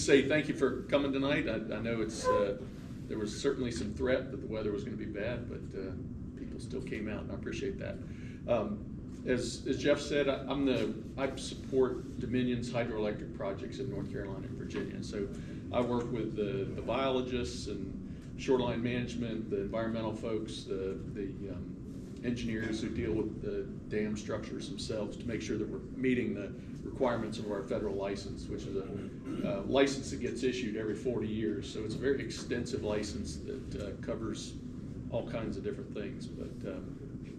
say thank you for coming tonight. I know it's there was certainly some threat that the weather was going to be bad, but people still came out, and I appreciate that. As Jeff said, I support Dominion's hydroelectric projects in North Carolina and Virginia. So I work with the biologists and shoreline management, the environmental folks, the engineers who deal with the dam structures themselves to make sure that we're meeting the requirements of our federal license, which is a license that gets issued every 40 years. So it's a very extensive license that covers all kinds of different things. But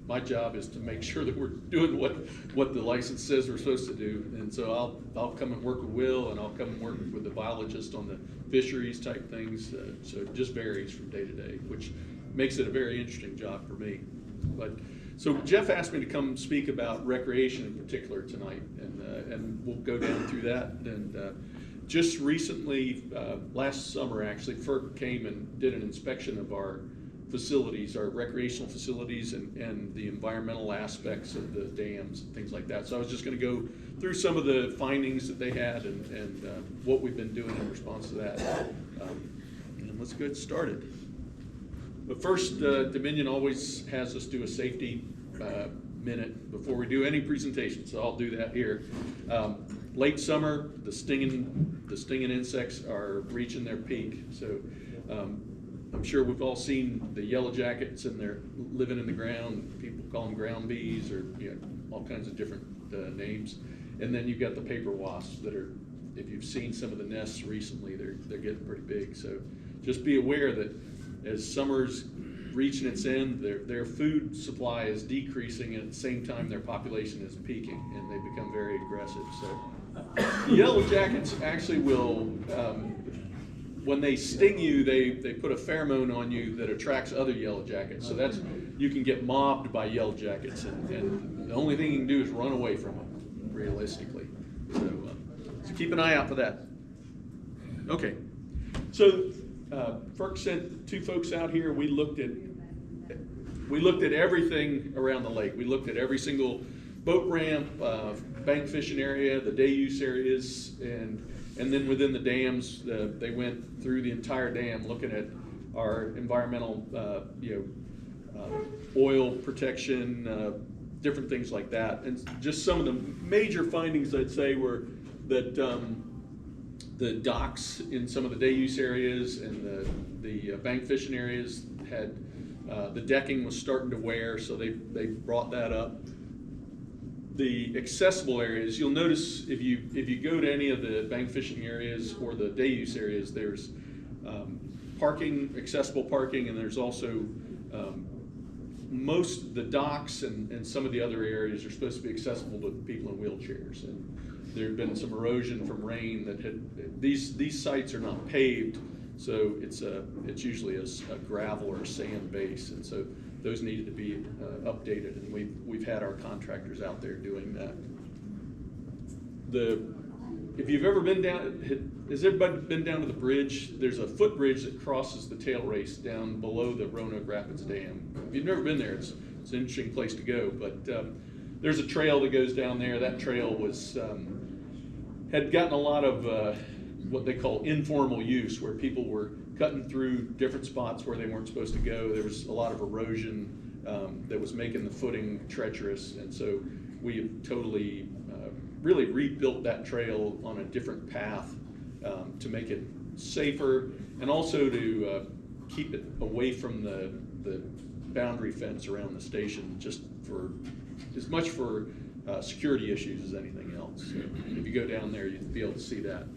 my job is to make sure that we're doing what the license says we're supposed to do. And so I'll come and work with Will, and I'll come and work with the biologist on the fisheries type things. So it just varies from day to day, which makes it a very interesting job for me. But so Jeff asked me to come speak about recreation in particular tonight, and we'll go down through that. And just recently, last summer actually, FERC came and did an inspection of our facilities, our recreational facilities, and the environmental aspects of the dams and things like that. So I was just going to go through some of the findings that they had and what we've been doing in response to that. And let's get started. But first, Dominion always has us do a safety minute before we do any presentation, so I'll do that here. Late summer, the stinging insects are reaching their peak. So I'm sure we've all seen the yellow jackets, and they're living in the ground. People call them ground bees, or all kinds of different names. And then you've got the paper wasps that are, if you've seen some of the nests recently, they're getting pretty big. So just be aware that as summer's reaching its end, their food supply is decreasing, and at the same time their population is peaking, and they become very aggressive. So the yellow jackets actually will, when they sting you, they put a pheromone on you that attracts other yellow jackets. So you can get mobbed by yellow jackets, and the only thing you can do is run away from them, realistically. So keep an eye out for that. Okay, so FERC sent two folks out here. We looked at everything around the lake. We looked at every single boat ramp, bank fishing area, the day use areas, and then within the dams, they went through the entire dam looking at our environmental, oil protection, different things like that. And just some of the major findings, I'd say, were that the docks in some of the day use areas and the bank fishing areas had the decking was starting to wear, so they brought that up. The accessible areas, you'll notice if you go to any of the bank fishing areas or the day use areas, there's parking, accessible parking, and there's also most of the docks and some of the other areas are supposed to be accessible to people in wheelchairs. And there had been some erosion from rain that had these sites are not paved, so it's usually a gravel or a sand base, and so those needed to be updated, and we've had our contractors out there doing that. If you've ever been down, has everybody been down to the bridge? There's a footbridge that crosses the tail race down below the Roanoke Rapids Dam. If you've never been there, it's an interesting place to go, but there's a trail that goes down there. That trail had gotten a lot of what they call informal use, where people were cutting through different spots where they weren't supposed to go. There was a lot of erosion that was making the footing treacherous, and so we have totally really rebuilt that trail on a different path to make it safer, and also to keep it away from the boundary fence around the station, just for as much for security issues as anything else. So if you go down there, you'd be able to see that.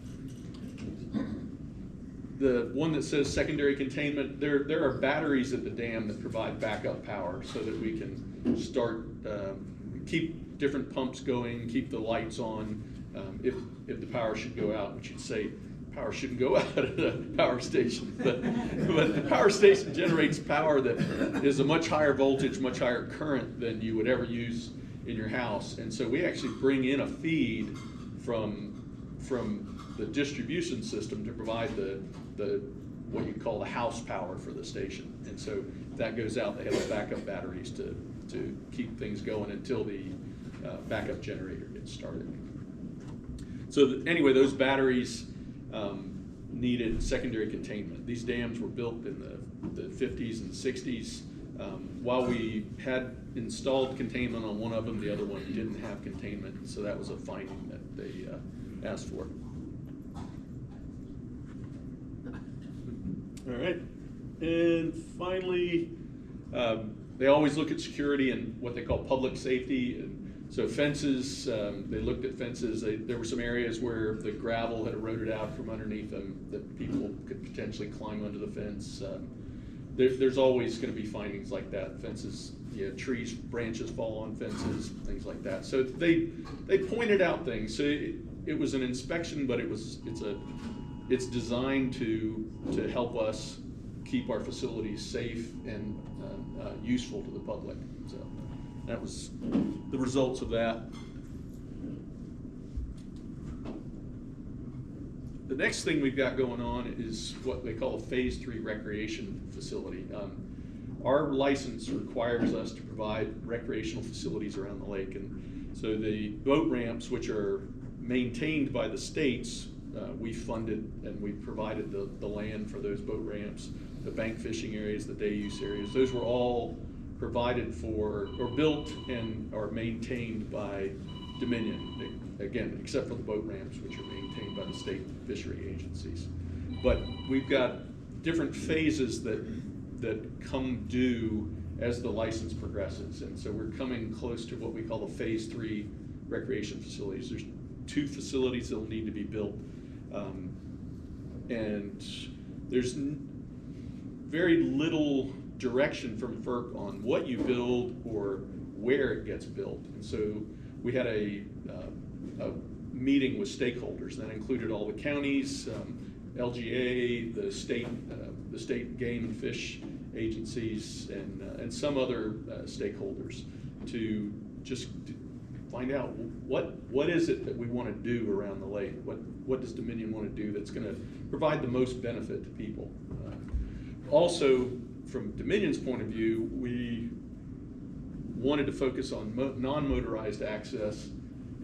The one that says secondary containment, there are batteries at the dam that provide backup power so that we can start, keep different pumps going, keep the lights on. If the power should go out, which you'd say power shouldn't go out at a power station, but the power station generates power that is a much higher voltage, much higher current than you would ever use in your house. And so we actually bring in a feed from the distribution system to provide the what you call the house power for the station. And so if that goes out, they have the backup batteries to keep things going until the backup generator gets started. So anyway, those batteries needed secondary containment. These dams were built in the 50s and 60s. While we had installed containment on one of them, the other one didn't have containment, so that was a finding that they asked for. All right, and finally, they always look at security and what they call public safety. And so fences, they looked at fences. There were some areas where the gravel had eroded out from underneath them that people could potentially climb under the fence. There's always going to be findings like that. Fences, trees, branches fall on fences, things like that. So they pointed out things. So it was an inspection, but it's designed to help us keep our facilities safe and useful to the public. So that was the results of that. The next thing we've got going on is what they call a Phase 3 recreation facility. Our license requires us to provide recreational facilities around the lake, and so the boat ramps, which are maintained by the states, we funded and we provided the land for those boat ramps, the bank fishing areas, the day use areas. Those were all provided for or built and are maintained by Dominion, again, except for the boat ramps, which are maintained by the state fishery agencies. But we've got different phases that come due as the license progresses, and so we're coming close to what we call the Phase 3 recreation facilities. There's 2 facilities that will need to be built, and there's very little direction from FERC on what you build or where it gets built. And so we had a meeting with stakeholders that included all the counties, LGA, the state game and fish agencies, and some other stakeholders to just find out what is it that we want to do around the lake. What does Dominion want to do that's going to provide the most benefit to people? Also, from Dominion's point of view, we wanted to focus on non-motorized access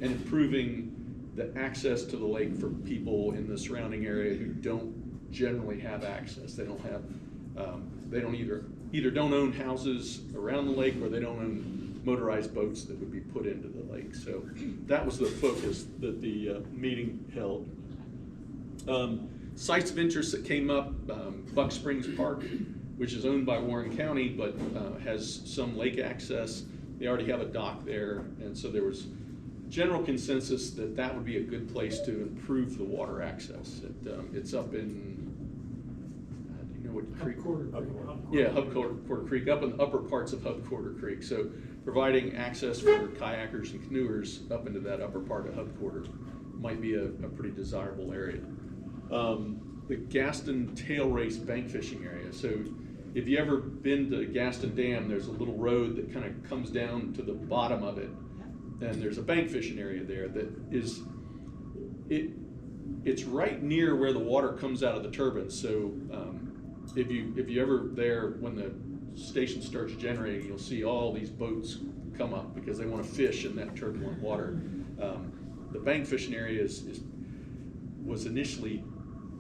and improving the access to the lake for people in the surrounding area who don't generally have access. They don't have, they don't either don't own houses around the lake, or they don't own motorized boats that would be put into the lake. So that was the focus that the meeting held. Sites of interest that came up, Buck Springs Park, which is owned by Warren County, but has some lake access. They already have a dock there, and so there was general consensus that that would be a good place to improve the water access. It's up in, do you know what creek? Yeah, Hub Quarter Creek, up in the upper parts of Hub Quarter Creek. So providing access for kayakers and canoers up into that upper part of Hub Quarter might be a pretty desirable area. The Gaston Tail Race bank fishing area. So if you ever been to Gaston Dam, there's a little road that kind of comes down to the bottom of it, and there's a bank fishing area there that is, it's right near where the water comes out of the turbines. So if you ever there, when the station starts generating, you'll see all these boats come up because they want to fish in that turbulent water. The bank fishing area was initially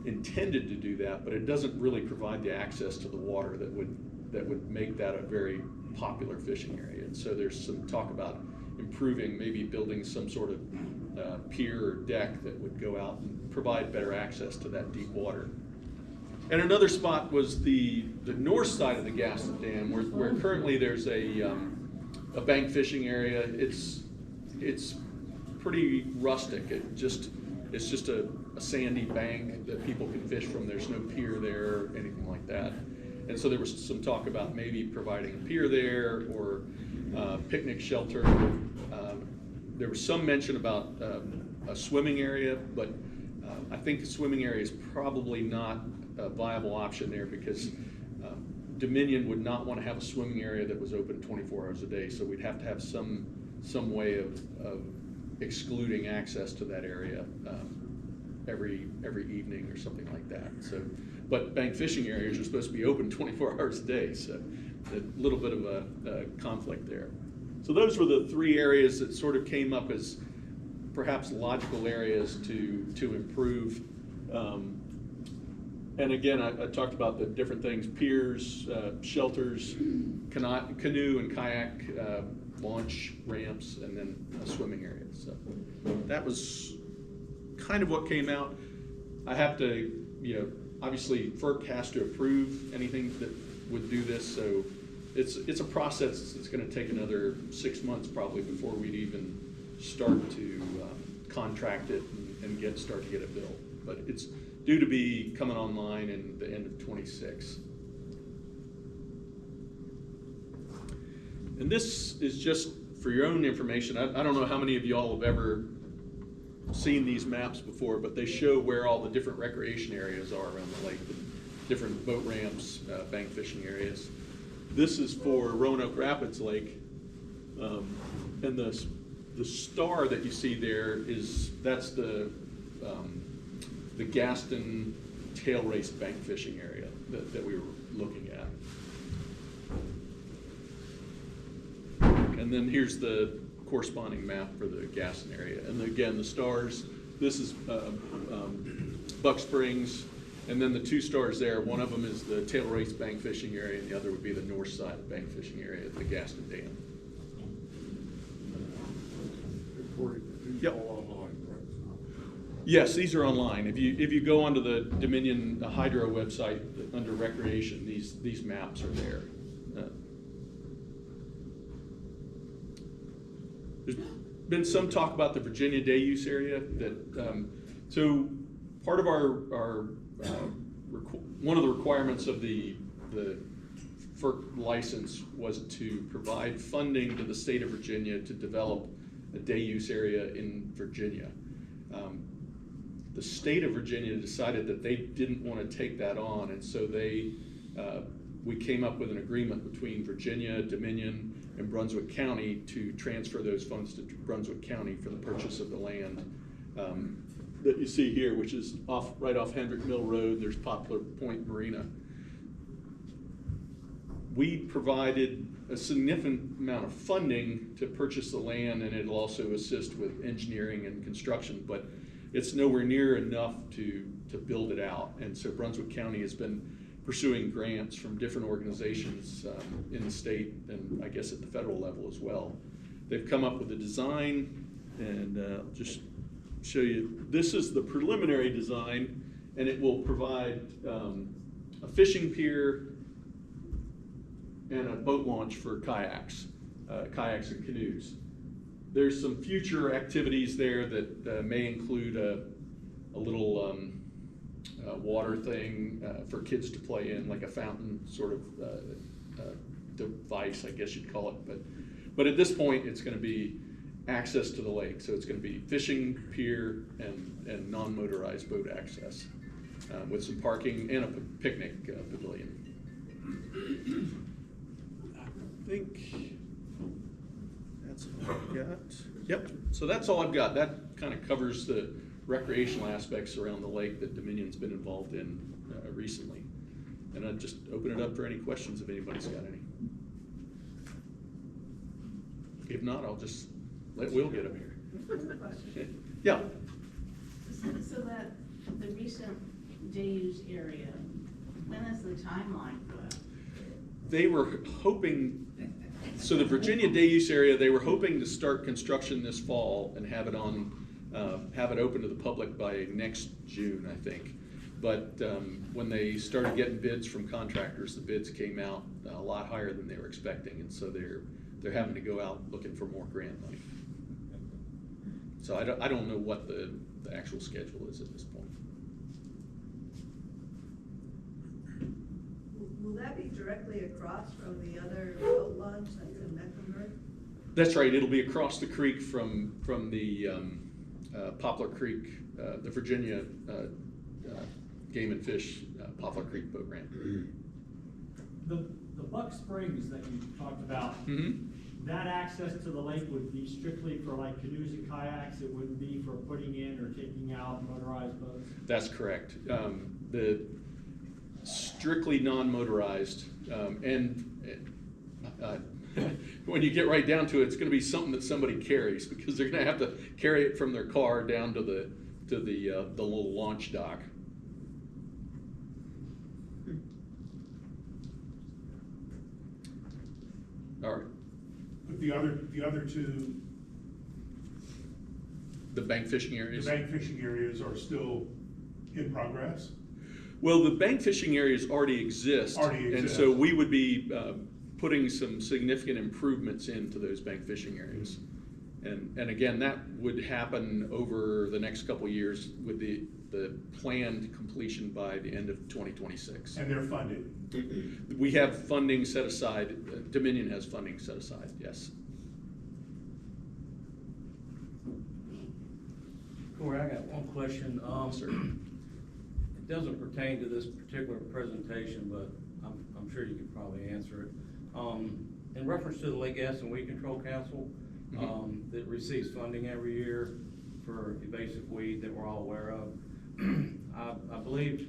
intended to do that, but it doesn't really provide the access to the water that would make that a very popular fishing area. And so there's some talk about improving, maybe building some sort of pier or deck that would go out and provide better access to that deep water. And another spot was the north side of the Gaston Dam, where currently there's a bank fishing area. It's pretty rustic. It's just a sandy bank that people can fish from. There's no pier there or anything like that. And so there was some talk about maybe providing a pier there or picnic shelter. There was some mention about a swimming area, but I think the swimming area is probably not a viable option there because Dominion would not want to have a swimming area that was open 24 hours a day. So we'd have to have some way of excluding access to that area every evening or something like that. So, but bank fishing areas are supposed to be open 24 hours a day, so a little bit of a conflict there. So those were the 3 areas that sort of came up as perhaps logical areas to improve. And again, I talked about the different things: piers, shelters, canoe and kayak launch ramps, and then a swimming area. So that was kind of what came out. I have to, obviously FERC has to approve anything that would do this, so it's a process. It's going to take another 6 months probably before we'd even start to contract it and start to get it built. But it's due to be coming online in the end of 26. And this is just for your own information. I don't know how many of y'all have ever seen these maps before, but they show where all the different recreation areas are around the lake, different boat ramps, bank fishing areas. This is for Roanoke Rapids Lake, and the star that you see there that's the Gaston tail race bank fishing area that we were looking at. And then here's the corresponding map for the Gaston area. And again, the stars, this is Buck Springs, and then the two stars there, one of them is the tail race bank fishing area, and the other would be the north side bank fishing area at the Gaston Dam. Yep. Yes, these are online. If you go onto the Dominion Hydro website under recreation, these maps are there. There's been some talk about the Virginia day use area. So part of our one of the requirements of the FERC license was to provide funding to the state of Virginia to develop a day use area in Virginia. The state of Virginia decided that they didn't want to take that on, and so we came up with an agreement between Virginia, Dominion, and Brunswick County to transfer those funds to Brunswick County for the purchase of the land that you see here, which is right off Hendrick Mill Road. There's Poplar Point Marina. We provided a significant amount of funding to purchase the land, and it'll also assist with engineering and construction, but it's nowhere near enough to build it out. And so Brunswick County has been pursuing grants from different organizations in the state, and I guess at the federal level as well. They've come up with a design, and I'll just show you. This is the preliminary design, and it will provide a fishing pier and a boat launch for kayaks and canoes. There's some future activities there that may include a little water thing for kids to play in, like a fountain sort of device, I guess you'd call it. But at this point, it's going to be access to the lake. So it's going to be fishing pier and non-motorized boat access with some parking and a picnic pavilion. I think that's all I've got. Yep, so that's all I've got. That kind of covers the recreational aspects around the lake that Dominion's been involved in recently. And I'd just open it up for any questions if anybody's got any. If not, I'll just let Will get up here. Question. Yeah. So that the recent day use area, when is the timeline for that? They were hoping, so the Virginia day use area, they were hoping to start construction this fall and have it open to the public by next June, I think. But when they started getting bids from contractors, the bids came out a lot higher than they were expecting, and so they're having to go out looking for more grant money. So I don't know what the actual schedule is at this point. Will that be directly across from the other boat launch that's in Mecklenburg? That's right. It'll be across the creek from the Poplar Creek, the Virginia Game and Fish Poplar Creek boat ramp. The Buck Springs that you talked about, that access to the lake would be strictly for like canoes and kayaks. It wouldn't be for putting in or taking out motorized boats? That's correct. The strictly non-motorized, when you get right down to it, it's going to be something that somebody carries, because they're going to have to carry it from their car down to the little launch dock. the other two, The bank fishing the areas? bank fishing areas are still in progress? Well, the bank fishing areas already exist. Already And exist. so we would be putting some significant improvements into those bank fishing areas. And again, that would happen over the next couple of years with the planned completion by the end of 2026. And they're funded? We have funding set aside, Dominion has funding set aside, yes. Cory, I got one question. Sir. It doesn't pertain to this particular presentation, but I'm sure you could probably answer it. In reference to the Lake Gaston Weed Control Council, that receives funding every year for invasive weed that we're all aware of, I believe,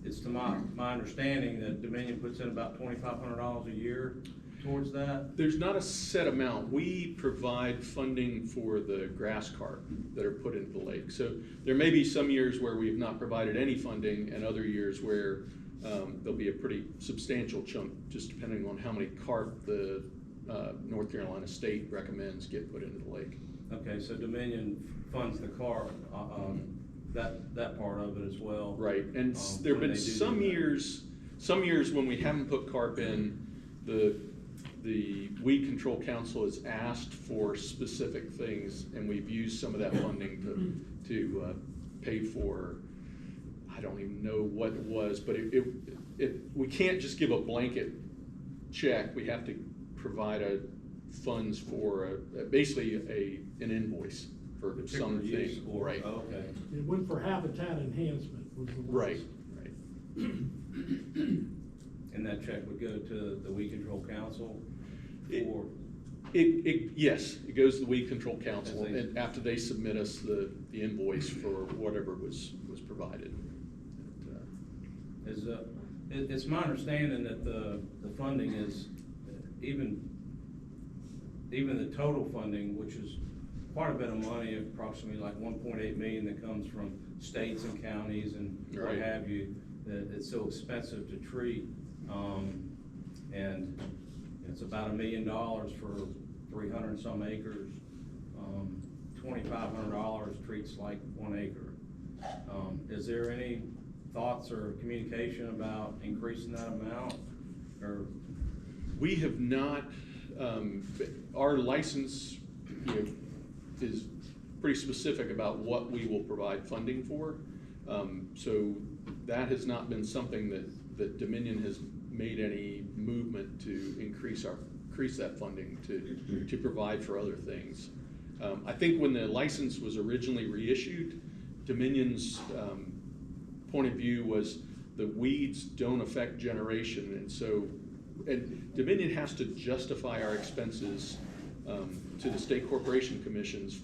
it's to my understanding that Dominion puts in about $2,500 a year towards that. There's not a set amount. We provide funding for the grass carp that are put into the lake. So there may be some years where we've not provided any funding and other years where there'll be a pretty substantial chunk, just depending on how many carp the North Carolina State recommends get put into the lake. Okay, so Dominion funds the carp, that part of it as well. Right, and there've when been they do some that. years when we haven't put carp in, the Weed Control Council has asked for specific things, and we've used some of that funding to pay for, I don't even know what it was, but we can't just give a blanket check. We have to provide funds for basically an invoice for Particular something. use or- Right. oh, okay. It went for habitat enhancement was the one. Right. And that check would go to the Weed Control Council for, Yes, it goes to the Weed Control Council, As they- and after they submit us the invoice for whatever was provided. it's my understanding that the funding is, even the total funding, which is quite a bit of money, approximately like 1.8 million that comes from states and counties and what Right. have you, that it's so expensive to treat. And it's about $1 million for 300 and some acres. $2,500 treats like 1 acre. Is there any thoughts or communication about increasing that amount, or? We have not, our license, is pretty specific about what we will provide funding for. So that has not been something that Dominion has made any movement to increase that funding to provide for other things. I think when the license was originally reissued, Dominion's point of view was the weeds don't affect generation, and Dominion has to justify our expenses to the state corporation commissions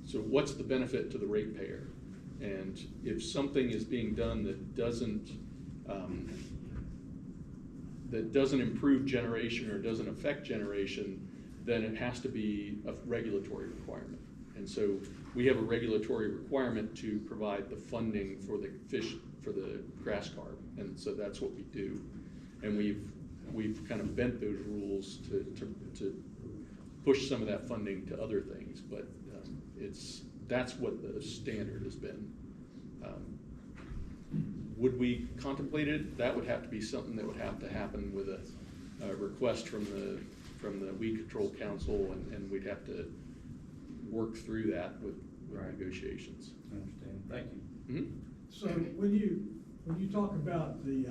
so what's the benefit to the ratepayer? And if something is being done that doesn't improve generation or doesn't affect generation, then it has to be a regulatory requirement. And so we have a regulatory requirement to provide the funding for the grass carp, and so that's what we do. And we've kind of bent those rules to push some of that funding to other things, but that's what the standard has been. Would we contemplate it? That would have to be something that would have to happen with a request from the Weed Control Council, and we'd have to work through that with Right. negotiations. I understand, thank you. Mhm. So when you talk about the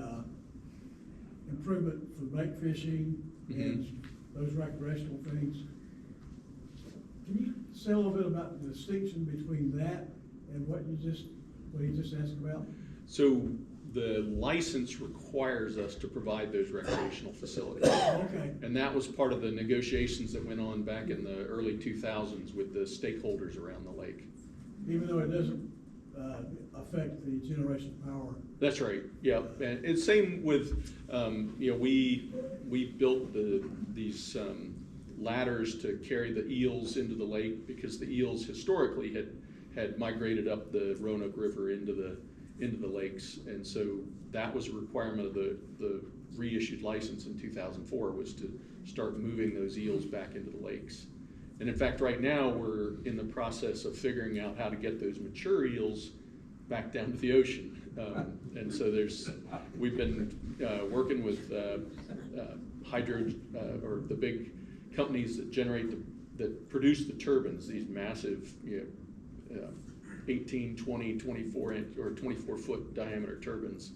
improvement for bank fishing and those recreational things, can you say a little bit about the distinction between that and what you just asked about? So the license requires us to provide those recreational facilities. Okay, And that was part of the negotiations that went on back in the early 2000s with the stakeholders around the lake. even though it doesn't affect the generation of power. That's right, yeah, and it's same with, we built these ladders to carry the eels into the lake because the eels historically had migrated up the Roanoke River into into the lakes. And so that was a requirement of the reissued license in 2004, was to start moving those eels back into the lakes. And in fact, right now, we're in the process of figuring out how to get those mature eels back down to the ocean. And so we've been working with hydro, or the big companies that produce the turbines, these massive, 18, 20, 24 inch or 24 foot diameter turbines.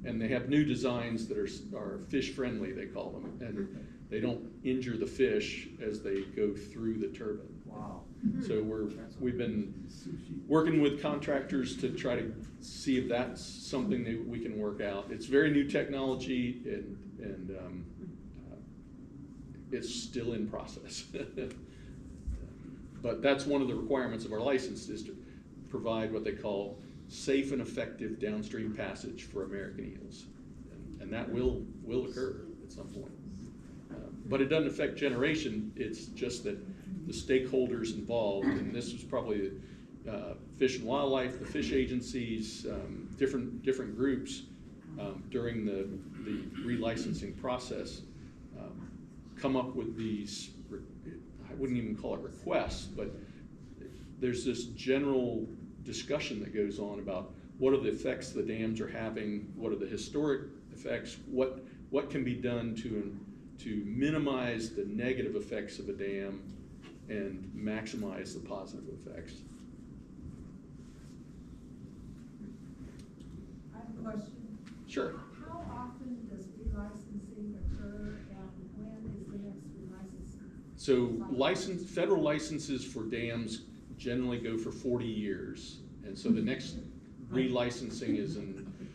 And they have new designs that are fish friendly, they call them, and they don't injure the fish as they go through the turbine. Wow. So we've been working with contractors to try to see if that's something that we can work out. It's very new technology, and it's still in process. But that's one of the requirements of our license, is to provide what they call safe and effective downstream passage for American eels. And that will occur at some point. But it doesn't affect generation, it's just that the stakeholders involved, and this was probably Fish and Wildlife, the fish agencies, different groups during the relicensing process come up with these, I wouldn't even call it requests, but there's this general discussion that goes on about what are the effects the dams are having, what are the historic effects, what can be done to minimize the negative effects of a dam and maximize the positive effects. I have a question. Sure. How often does relicensing occur, and when is the next relicensing? So federal licenses for dams generally go for 40 years. And so the next relicensing is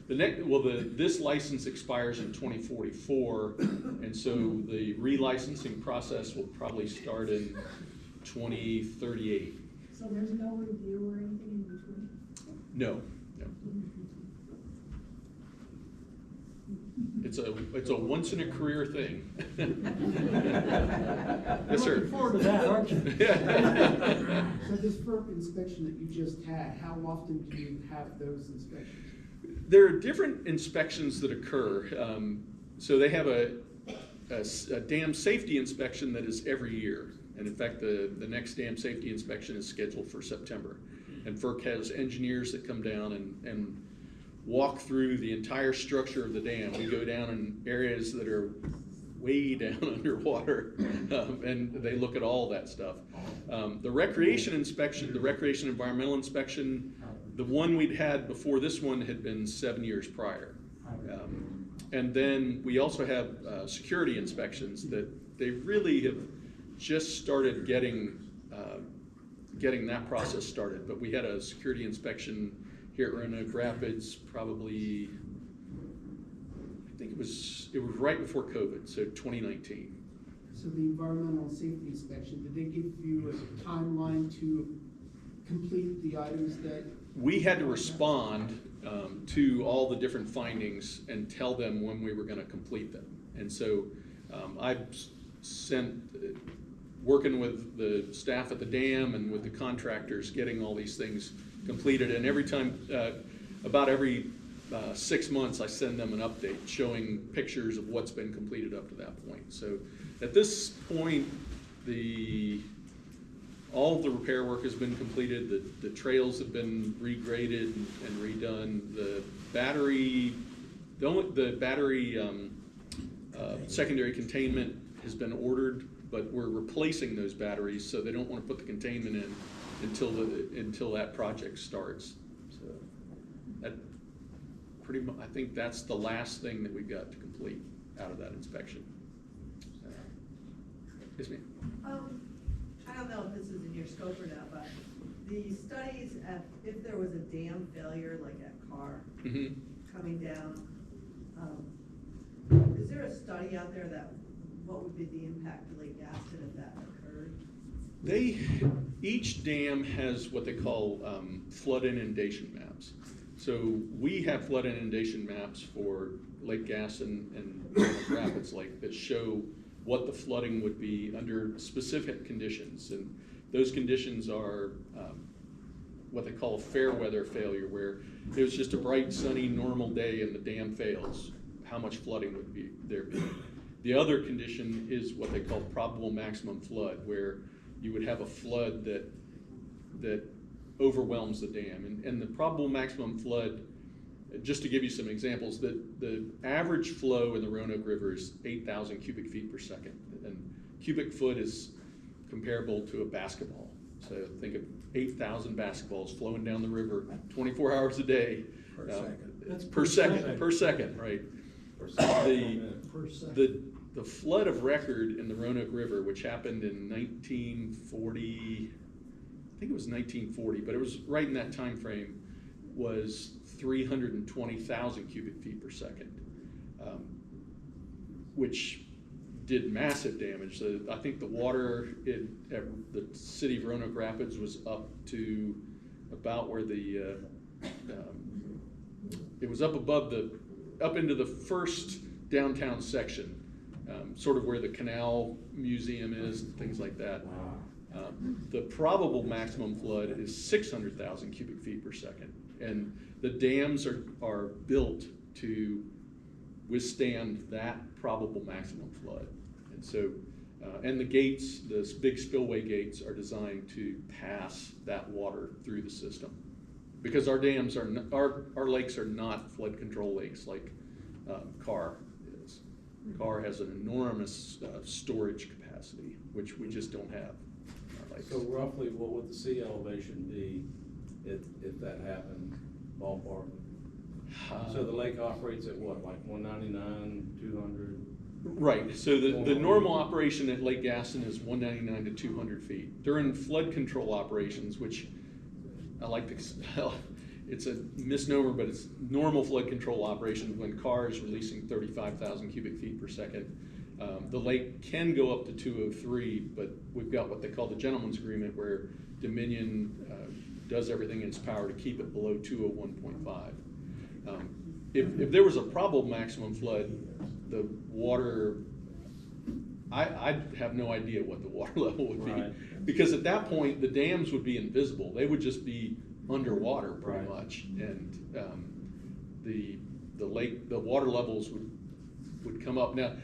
this license expires in 2044, and so the relicensing process will probably start in 2038. So there's no review or anything in between? No. It's a once in a career thing. Yes, sir. Looking forward to that, aren't you? So this FERC inspection that you just had, how often do you have those inspections? There are different inspections that occur. So they have a dam safety inspection that is every year. And in fact, the next dam safety inspection is scheduled for September. And FERC has engineers that come down and walk through the entire structure of the dam. We go down in areas that are way down underwater, and they look at all that stuff. The recreation inspection, the recreation environmental inspection, the one we'd had before this one had been 7 years prior. And then we also have security inspections that they really have just started getting that process started. But we had a security inspection here at Roanoke Rapids probably, I think it was right before COVID, so 2019. So the environmental safety inspection, did they give you a timeline to complete the items that? We had to respond to all the different findings and tell them when we were going to complete them. And so I sent, working with the staff at the dam and with the contractors, getting all these things completed. And every time, about every 6 months, I send them an update showing pictures of what's been completed up to that point. So at this point, all of the repair work has been completed. The trails have been regraded and redone. The battery secondary containment has been ordered, but we're replacing those batteries, so they don't want to put the containment in until that project starts. So that pretty much, I think that's the last thing that we've got to complete out of that inspection. Yes, ma'am. I don't know if this is in your scope or not, but the studies, if there was a dam failure, like at Carr, coming down, is there a study out there that what would be the impact to Lake Gaston if that occurred? Each dam has what they call flood inundation maps. So we have flood inundation maps for Lake Gaston and Rapids Lake that show what the flooding would be under specific conditions. And those conditions are what they call a fair weather failure, where it was just a bright, sunny, normal day and the dam fails, how much flooding would there be? The other condition is what they call probable maximum flood, where you would have a flood that overwhelms the dam. And the probable maximum flood, just to give you some examples, the average flow in the Roanoke River is 8,000 cubic feet per second. And cubic foot is comparable to a basketball. So think of 8,000 basketballs flowing down the river 24 hours a day. Per second. That's Per second, right. Per second. The flood of record in the Roanoke River, which happened in 1940, I think it was 1940, but it was right in that time frame, was 320,000 cubic feet per second, which did massive damage. So I think the water at the city of Roanoke Rapids was up to about where it was up into the first downtown section, sort of where the Canal Museum is, and things like that. The probable maximum flood is 600,000 cubic feet per second. And the dams are built to withstand that probable maximum flood. And so, and the gates, the big spillway gates, are designed to pass that water through the system. Because our dams our lakes are not flood control lakes like Carr is. Carr has an enormous storage capacity, which we just don't have in our lakes. So roughly, what would the sea elevation be if that happened, ballpark? So the lake operates at what, like 199, 200? Right, so the normal operation at Lake Gaston is 199 to 200 feet. During flood control operations, which I like to, it's a misnomer, but it's normal flood control operations when Carr is releasing 35,000 cubic feet per second. The lake can go up to 203, but we've got what they call the gentleman's agreement, where Dominion does everything in its power to keep it below 201.5. If there was a probable maximum flood, the water, I have no idea what the water level would be. Right. Because at that point, the dams would be invisible. They would just be underwater pretty Right. much. And the lake, the water levels would come up. Now,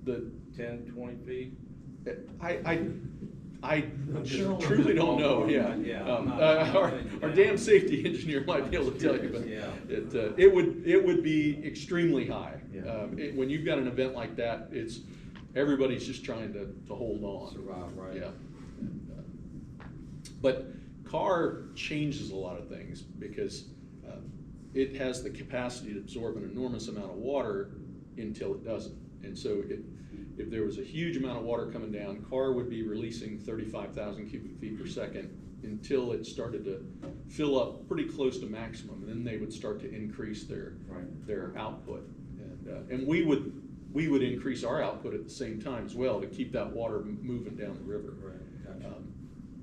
the 10, 20 feet? I truly don't know, yeah. Our dam safety engineer might be able to tell you, but Yeah. it would be extremely high. Yeah. When you've got an event like that, everybody's just trying to hold on. Survive, right. Yeah. But Carr changes a lot of things because it has the capacity to absorb an enormous amount of water until it doesn't. And so if there was a huge amount of water coming down, Carr would be releasing 35,000 cubic feet per second until it started to fill up pretty close to maximum, and then they would start to increase their output. And we would increase our output at the same time as well to keep that water moving down the river. Right.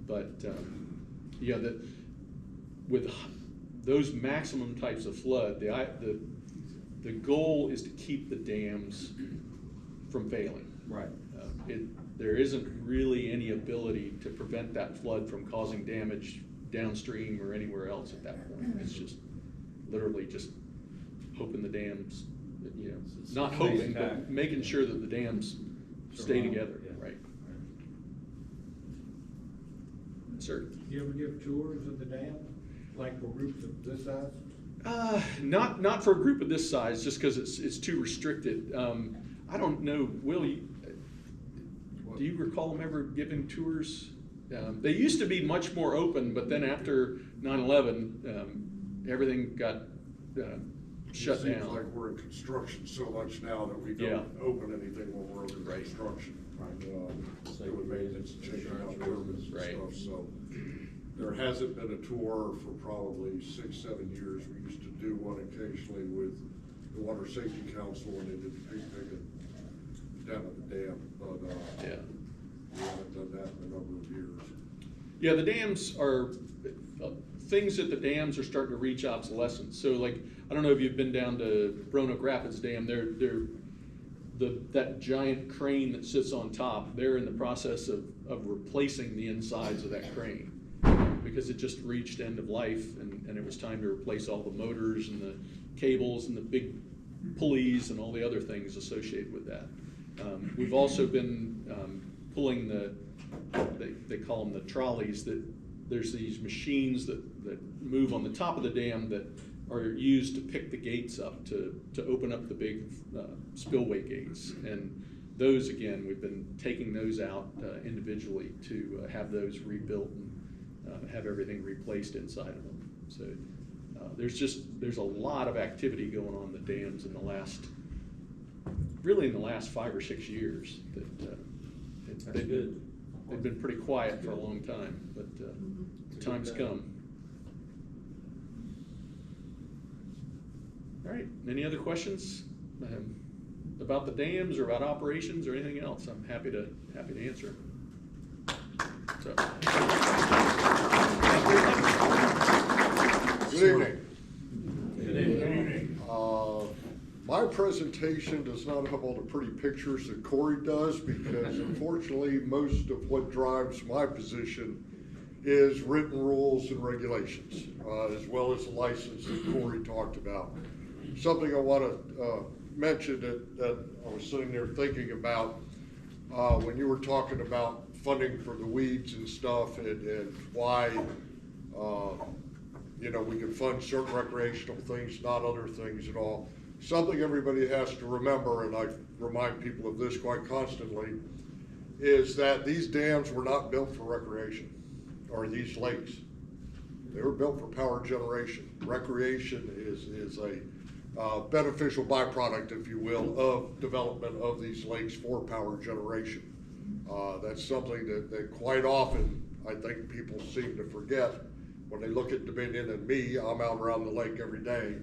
Gotcha. With those maximum types of flood, the goal is to keep the dams from failing. Right. There isn't really any ability to prevent that flood from causing damage downstream or anywhere else at that point. It's just literally just hoping the dams, not hoping, but making sure that the dams stay together, Yeah. right? Sir? Do you ever give tours of the dam, like for groups of this size? Not for a group of this size, just because it's too restricted. I don't know, Will, do you recall them ever giving tours? They used to be much more open, but then after 9/11, everything got shut It seems down. like we're in construction so much now that we Yeah. don't open anything when we're in Right. construction. It would maintenance, changing out turbines and Right. stuff, so. There hasn't been a tour for probably 6-7 years. We used to do one occasionally with the Water Safety Council, and they did the picnic down at the dam, but, Yeah. we haven't done that in a number of years. Yeah, the dams are, things at the dams are starting to reach obsolescence. So like, I don't know if you've been down to Roanoke Rapids Dam, that giant crane that sits on top, they're in the process of replacing the insides of that crane. because it just reached end of life, and it was time to replace all the motors and the cables and the big pulleys and all the other things associated with that. We've also been pulling they call them the trolleys, that there's these machines that move on the top of the dam that are used to pick the gates up to open up the big spillway gates. And those, again, we've been taking those out individually to have those rebuilt and have everything replaced inside of them. So there's a lot of activity going on in the dams in the last 5 or 6 years. They've been pretty quiet for a long time, but the time's come. All right, any other questions about the dams or about operations or anything else? I'm happy to answer. So. Good evening. Good evening. My presentation does not have all the pretty pictures that Cory does, because unfortunately, most of what drives my position is written rules and regulations, as well as the license that Cory talked about. Something I want to mention that I was sitting there thinking about when you were talking about funding for the weeds and stuff, and why we can fund certain recreational things, not other things at all. Something everybody has to remember, and I remind people of this quite constantly, is that these dams were not built for recreation, or these lakes. They were built for power generation. Recreation is a beneficial byproduct, if you will, of development of these lakes for power generation. That's something that quite often I think people seem to forget when they look at Dominion and me. I'm out around the lake every day,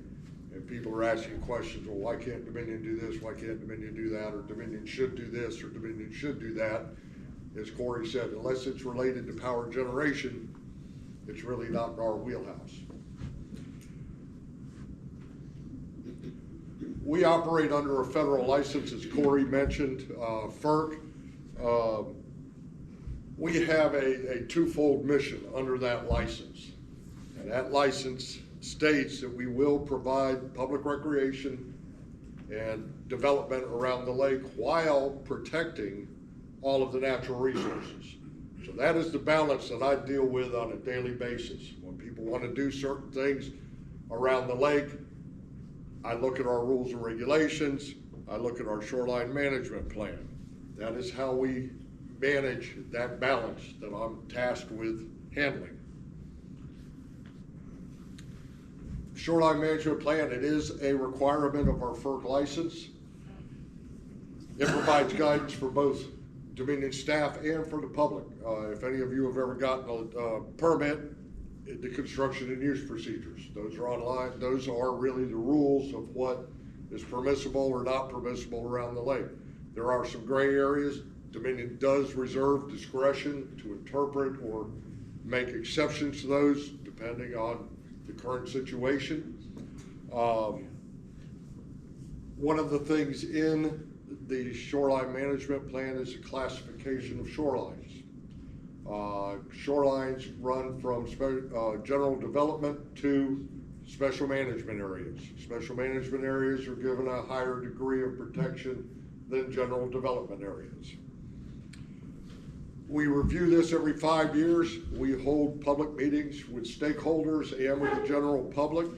and people are asking questions, well, why can't Dominion do this? Why can't Dominion do that? Or Dominion should do this, or Dominion should do that. As Cory said, unless it's related to power generation, it's really not in our wheelhouse. We operate under a federal license, as Cory mentioned, FERC. We have a twofold mission under that license. And that license states that we will provide public recreation and development around the lake while protecting all of the natural resources. So that is the balance that I deal with on a daily basis. When people want to do certain things around the lake, I look at our rules and regulations, I look at our shoreline management plan. That is how we manage that balance that I'm tasked with handling. Shoreline management plan, it is a requirement of our FERC license. It provides guidance for both Dominion staff and for the public. If any of you have ever gotten a permit, the construction and use procedures, those are online. Those are really the rules of what is permissible or not permissible around the lake. There are some gray areas. Dominion does reserve discretion to interpret or make exceptions to those depending on the current situation. One of the things in the shoreline management plan is a classification of shorelines. Shorelines run from general development to special management areas. Special management areas are given a higher degree of protection than general development areas. We review this every 5 years. We hold public meetings with stakeholders and with the general public.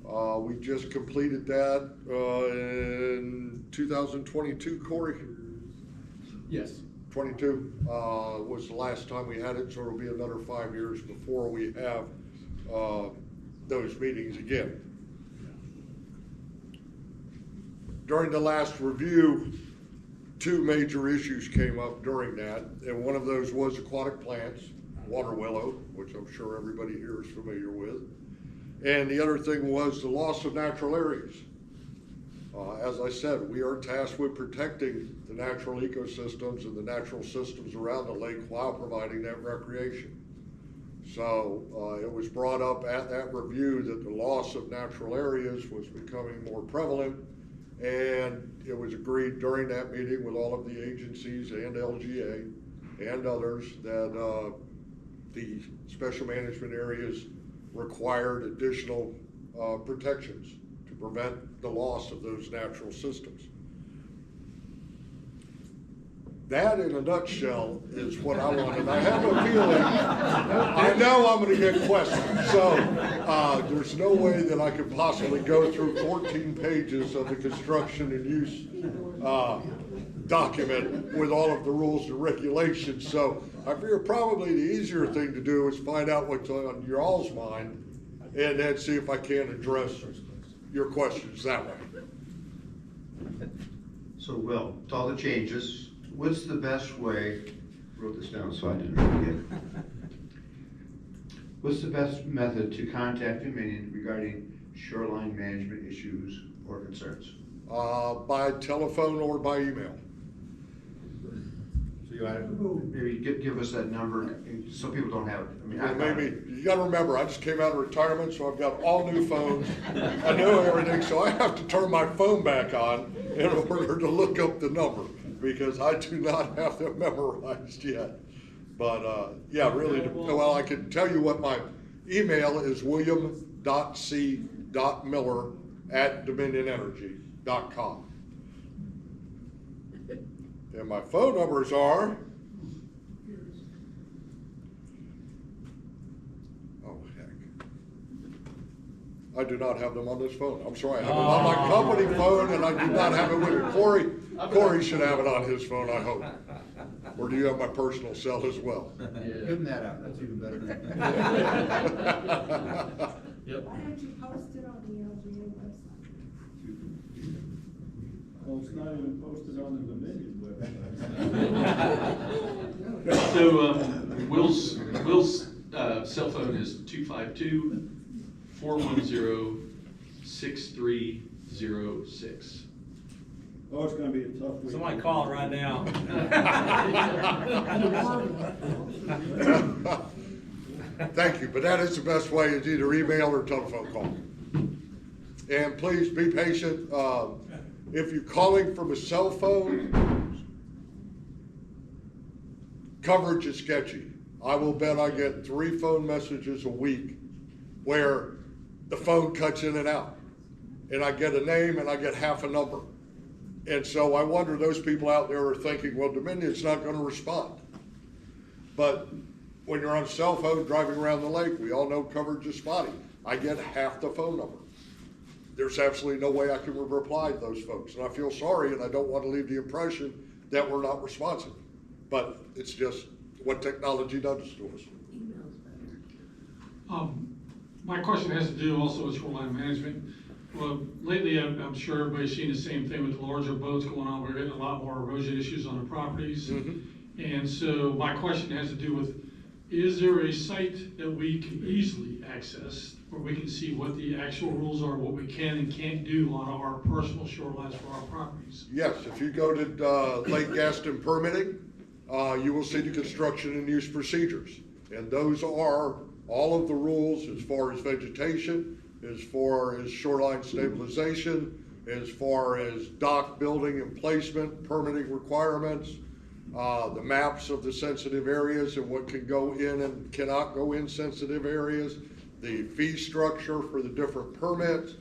We just completed that in 2022, Cory? Yes. 22 was the last time we had it, so it'll be another 5 years before we have those meetings again. During the last review, 2 major issues came up during that, and one of those was aquatic plants, water willow, which I'm sure everybody here is familiar with, and the other thing was the loss of natural areas. As I said, we are tasked with protecting the natural ecosystems and the natural systems around the lake while providing that recreation. So it was brought up at that review that the loss of natural areas was becoming more prevalent, and it was agreed during that meeting with all of the agencies and LGA and others that the special management areas required additional protections to prevent the loss of those natural systems. That, in a nutshell, is what I wanted. I have a feeling, I know I'm gonna get questions, so there's no way that I could possibly go through 14 pages of the construction and use document with all of the rules and regulations. So I figure probably the easier thing to do is find out what's on your all's mind and then see if I can address your questions that way. So, Will, with all the changes, what's the best way, wrote this down so I didn't forget. What's the best method to contact Dominion regarding shoreline management issues or concerns? By telephone or by email. So you maybe give us that number so people don't have it. I mean, Well, maybe, you gotta remember, I just came out of retirement, so I've got all new phones. I know everything, so I have to turn my phone back on in order to look up the number, because I do not have them memorized yet. But, yeah, really, well, I can tell you what my email is: william.c.miller@dominionenergy.com. And my phone numbers are, oh heck, I do not have them on this phone. I'm sorry, I have them on my company phone and I do not have it with me. Cory should have it on his phone, I hope. Or do you have my personal cell as well? Give them that out, that's even better. Yep. Why don't you post it on the LGA website? Well, it's not even posted on the Dominion website. So, Will's cell phone is 252-410-6306. Oh, it's gonna be a tough week. Somebody call it right now. Thank you, but that is the best way, is either email or telephone call. And please be patient. If you're calling from a cell phone, coverage is sketchy. I will bet I get 3 phone messages a week where the phone cuts in and out. And I get a name and I get half a number. And so I wonder, those people out there are thinking, well, Dominion's not gonna respond. But when you're on a cell phone driving around the lake, we all know coverage is spotty. I get half the phone number. There's absolutely no way I can reply to those folks. And I feel sorry, and I don't want to leave the impression that we're not responsive. But it's just what technology does to us. Email's better. My question has to do also with shoreline management. Well, lately, I'm sure everybody's seen the same thing with the larger boats going on. We're getting a lot more erosion issues on the properties. Mm-hmm. And so my question has to do with, is there a site that we can easily access where we can see what the actual rules are, what we can and can't do on our personal shorelines for our properties? Yes, if you go to Lake Gaston permitting, you will see the construction and use procedures. And those are all of the rules as far as vegetation, as far as shoreline stabilization, as far as dock building and placement, permitting requirements, the maps of the sensitive areas and what can go in and cannot go in sensitive areas, the fee structure for the different permits,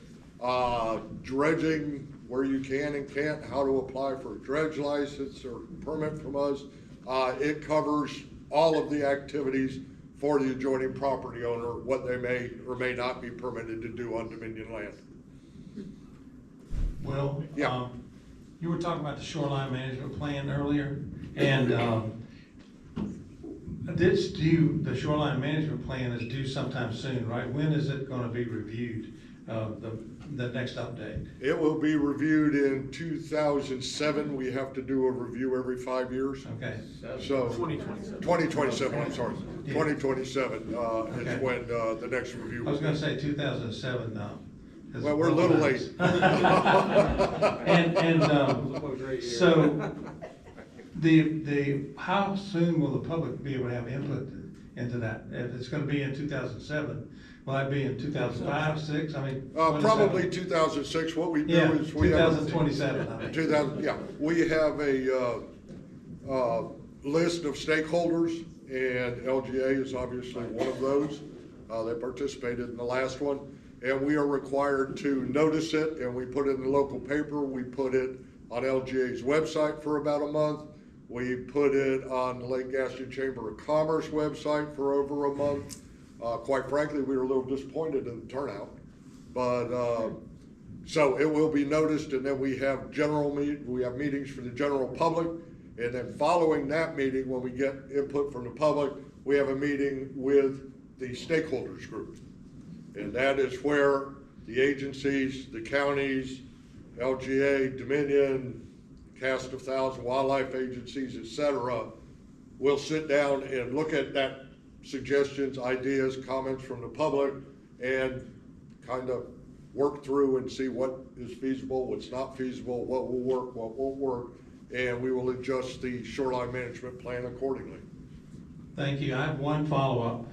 dredging where you can and can't, how to apply for a dredge license or permit from us. It covers all of the activities for the adjoining property owner, what they may or may not be permitted to do on Dominion land. Well, Yeah. you were talking about the shoreline management plan earlier, and the shoreline management plan is due sometime soon, right? When is it gonna be reviewed, the next update? It will be reviewed in 2007. We have to do a review every 5 years. Okay. So 2027. 2027, I'm sorry. Yeah. 2027 Okay. is when the next review I was will gonna be. say 2007 now. Well, we're a little late. So, how soon will the public be able to have input into that? If it's gonna be in 2007, will that be in 2005, 6? I mean. when is that? Probably 2006. What we do Yeah, is we have. 2027, I mean. 2000, yeah. We have a list of stakeholders and LGA is obviously one of those. They participated in the last one, and we are required to notice it, and we put it in the local paper. We put it on LGA's website for about a month. We put it on the Lake Gaston Chamber of Commerce website for over a month. Quite frankly, we were a little disappointed in the turnout, but so it will be noticed, and then we have meetings for the general public, and then following that meeting, when we get input from the public, we have a meeting with the stakeholders group. And that is where the agencies, the counties, LGA, Dominion, Cast of Thousand Wildlife Agencies, etc., will sit down and look at that suggestions, ideas, comments from the public, and kind of work through and see what is feasible, what's not feasible, what will work, what won't work, and we will adjust the shoreline management plan accordingly. Thank you. I have one follow-up.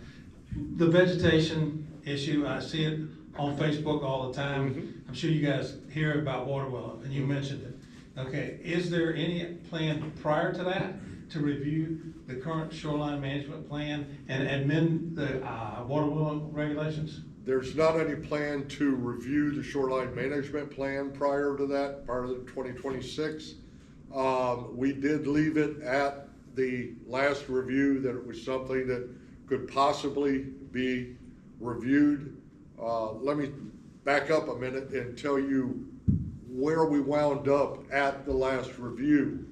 The vegetation issue, I see it on Facebook all the time. Mm-hmm. I'm sure you guys hear about water willow, and you mentioned it. Okay, is there any plan prior to that to review the current shoreline management plan and amend the water willow regulations? There's not any plan to review the shoreline management plan prior to that, prior to 2026. We did leave it at the last review that it was something that could possibly be reviewed. Let me back up a minute and tell you where we wound up at the last review.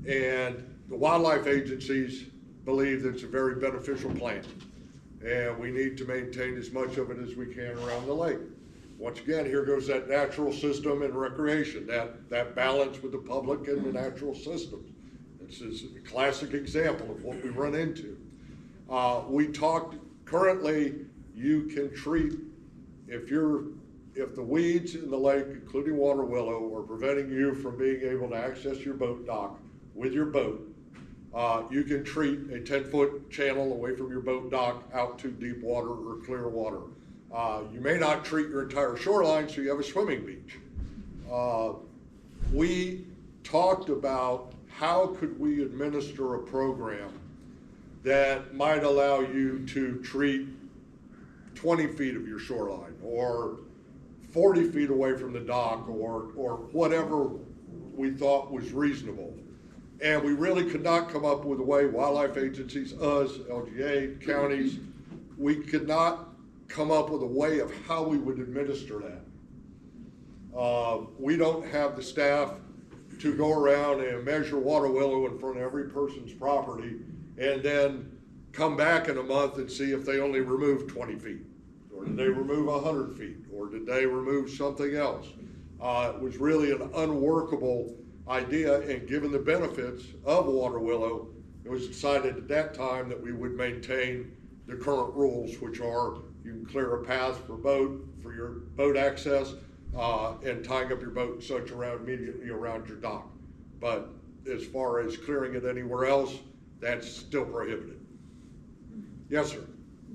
And the wildlife agencies believe that it's a very beneficial plan, and we need to maintain as much of it as we can around the lake. Once again, here goes that natural system and recreation, that balance with the public and the natural systems. This is a classic example of what we run into. We talked, currently you can treat, if the weeds in the lake, including water willow, are preventing you from being able to access your boat dock with your boat, you can treat a 10-foot channel away from your boat dock out to deep water or clear water. You may not treat your entire shoreline, so you have a swimming beach. We talked about how could we administer a program that might allow you to treat 20 feet of your shoreline, or 40 feet away from the dock, or whatever we thought was reasonable. And we really could not come up with a way, wildlife agencies, us, LGA, counties, we could not come up with a way of how we would administer that. We don't have the staff to go around and measure water willow in front of every person's property and then come back in a month and see if they only removed 20 feet, or did they remove 100 feet, or did they remove something else. It was really an unworkable idea, and given the benefits of water willow, it was decided at that time that we would maintain the current rules, which are you can clear a path for your boat access, and tying up your boat and such immediately around your dock. But as far as clearing it anywhere else, that's still prohibited. Yes, sir.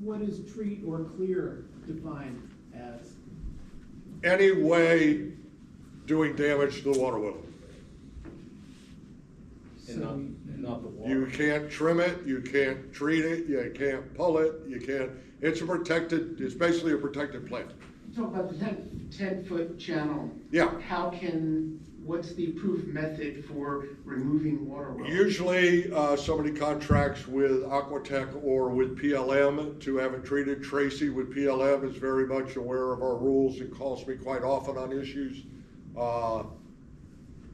What is treat or clear defined as? Any way doing damage to the water willow. And not the water. You can't trim it, you can't treat it, you can't pull it, it's basically a protected plant. You talk about the 10-foot channel. Yeah. What's the approved method for removing water willow? Usually somebody contracts with Aquatech or with PLM to have it treated. Tracy with PLM is very much aware of our rules and calls me quite often on issues.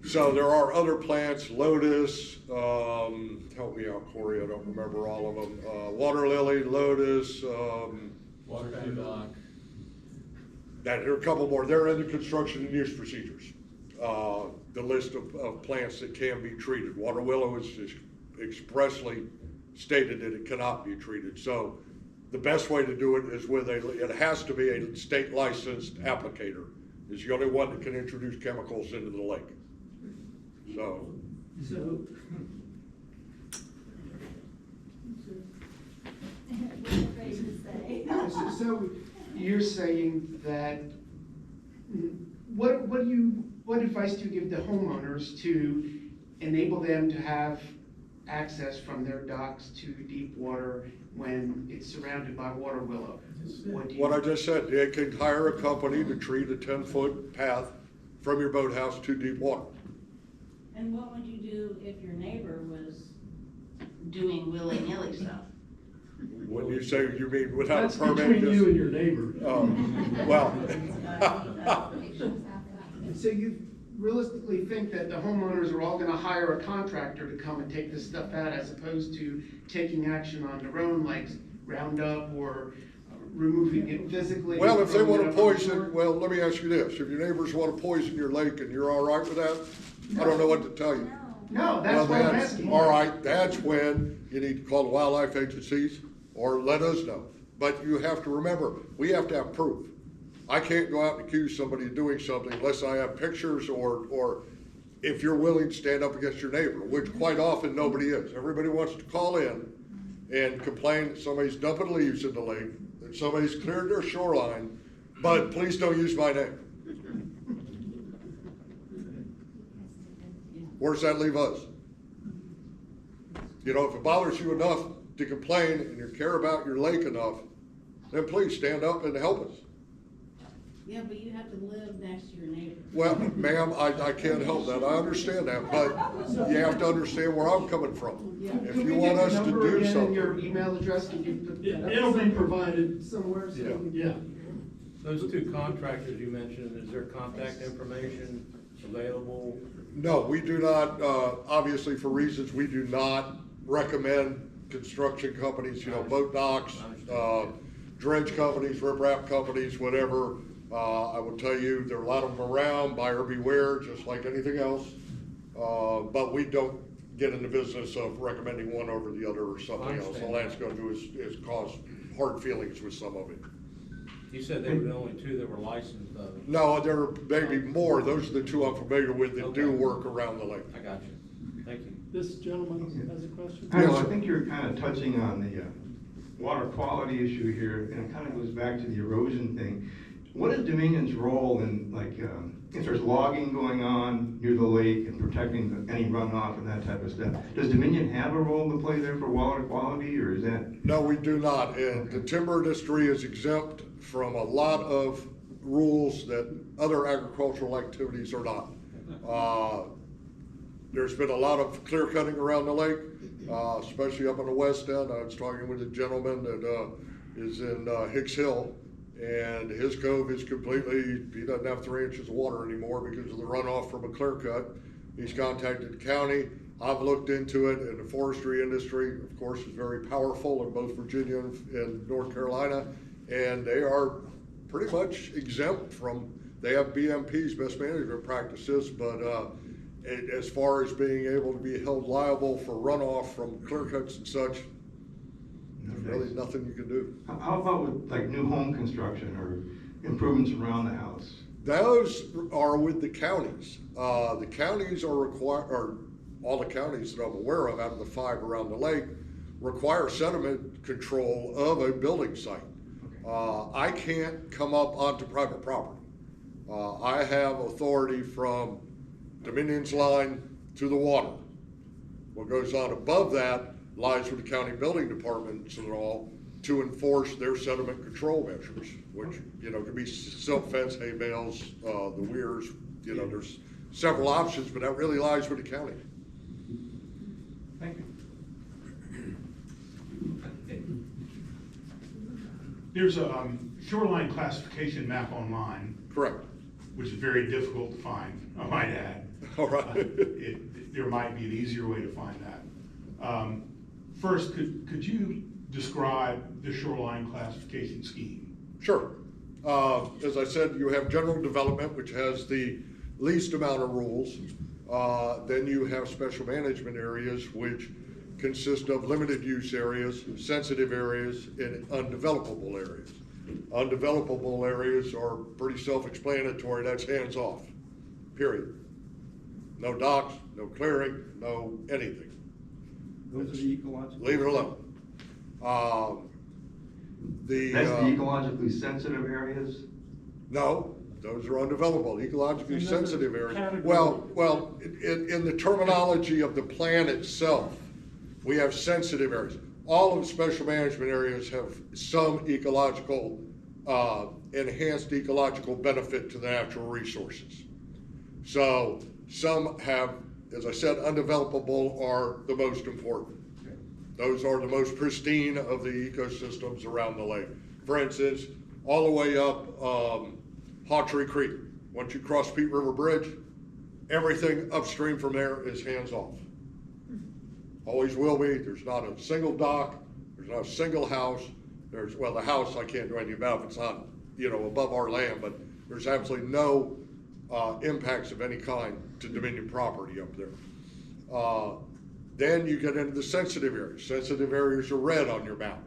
So there are other plants, Lotus, help me out, Cory, I don't remember all of them. Water lily, Lotus. Water dock. There are a couple more. They're in the construction and use procedures. The list of plants that can be treated. Water willow is expressly stated that it cannot be treated. So the best way to do it is it has to be a state licensed applicator. It's the only one that can introduce chemicals into the lake. So So you're saying that, what advice do you give the homeowners to enable them to have access from their docks to deep water when it's surrounded by water willow? What I just said, you can hire a company to treat a 10-foot path from your boathouse to deep water. And what would you do if your neighbor was doing willy-nilly stuff? When you say, you mean without That's a permit? between just- you and your neighbor. Well. So you realistically think that the homeowners are all gonna hire a contractor to come and take this stuff out as opposed to taking action on their own, like roundup or removing it physically? Well, if they throwing want it to up on poison, shore? well, let me ask you this, if your neighbors want to poison your lake and you're all right with that, I don't know what to tell you. No, Well, that's what I'm asking. all right, that's when you need to call the wildlife agencies or let us know. But you have to remember, we have to have proof. I can't go out and accuse somebody of doing something unless I have pictures or if you're willing to stand up against your neighbor, which quite often nobody is. Everybody wants to call in and complain that somebody's dumping leaves in the lake, that somebody's cleared their shoreline, but please don't use my name. Where does that leave us? You know, if it bothers you enough to complain and you care about your lake enough, then please stand up and help us. Yeah, but you have to live next to your neighbor. Well, ma'am, I can't help that, I understand that, but you have to understand where I'm coming from. If Can you we want get us your to number do again and something. your email address, can you put that up? It'll be provided. Somewhere, so we can- Yeah. Those two contractors you mentioned, is there contact information available? No, we do not, obviously for reasons, we do not recommend construction companies, you know, boat docks, dredge companies, riprap companies, whatever. I will tell you, there are a lot of them around, buyer beware, just like anything else. But we don't get in the business of recommending one over the other or something else. All that's gonna do is cause hard feelings with some of it. You said they were the only two that were licensed though. No, there may be more. Those are the two I'm familiar with that do work around the lake. I got you. Thank you. This gentleman has a question? Well, I think you're kind of touching on the water quality issue here, and it kind of goes back to the erosion thing. What is Dominion's role in, like, if there's logging going on near the lake and protecting any runoff and that type of stuff? Does Dominion have a role to play there for water quality, or is that? No, we do not, and the timber industry is exempt from a lot of rules that other agricultural activities are not. There's been a lot of clear cutting around the lake, especially up on the west end. I was talking with a gentleman that is in Hicks Hill, and his cove is completely, he doesn't have 3 inches of water anymore because of the runoff from a clear cut. He's contacted the county. I've looked into it, and the forestry industry, of course, is very powerful in both Virginia and North Carolina, and they are pretty much exempt from, they have BMP's, best management practices, but as far as being able to be held liable for runoff from clear cuts and such, there's really nothing you can do. How about with like new home construction or improvements around the house? Those are with the counties. The counties are required, or all the counties that I'm aware of out of the 5 around the lake, require sediment control of a building site. I can't come up onto private property. I have authority from Dominion's line to the water. What goes on above that lies with the county building departments and all to enforce their sediment control measures, which, you know, could be silk fence, hay bales, the weirs, you know, there's several options, but that really lies with the county. Thank you. There's a shoreline classification map online. Correct. Which is very difficult to find, I might add. All right. There might be an easier way to find that. First, could you describe the shoreline classification scheme? Sure. As I said, you have general development, which has the least amount of rules. Then you have special management areas, which consist of limited use areas, sensitive areas, and undevelopable areas. Undevelopable areas are pretty self-explanatory. That's hands off, period. No docks, no clearing, no anything. Those are the ecological. Leave it alone. That's the ecologically sensitive areas? No, those are undevelopable, ecologically Another sensitive areas. category. Well, in the terminology of the plan itself, We have sensitive areas. All of the special management areas have some ecological, enhanced ecological benefit to the natural resources. So some have, as I said, undevelopable are the most important. Those are the most pristine of the ecosystems around the lake. For instance, all the way up Hawtree Creek. Once you cross Pete River Bridge, everything upstream from there is hands off. Always will be. There's not a single dock. There's not a single house. There's, well, the house I can't do anything about if it's not, you know, above our land, but there's absolutely no impacts of any kind to Dominion property up there. Then you get into the sensitive areas. Sensitive areas are red on your map.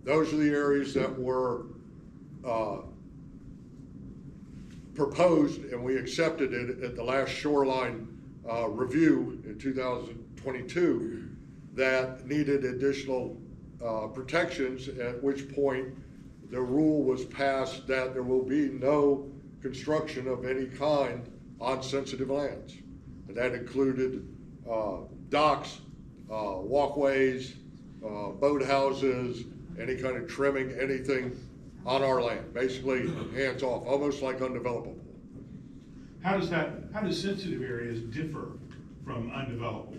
Those are the areas that were proposed, and we accepted it at the last Shoreline review in 2022, that needed additional protections, at which point the rule was passed that there will be no construction of any kind on sensitive lands. And that included docks, walkways, boathouses, any kind of trimming, anything on our land, basically hands off, almost like undevelopable. How does sensitive areas differ from undevelopable?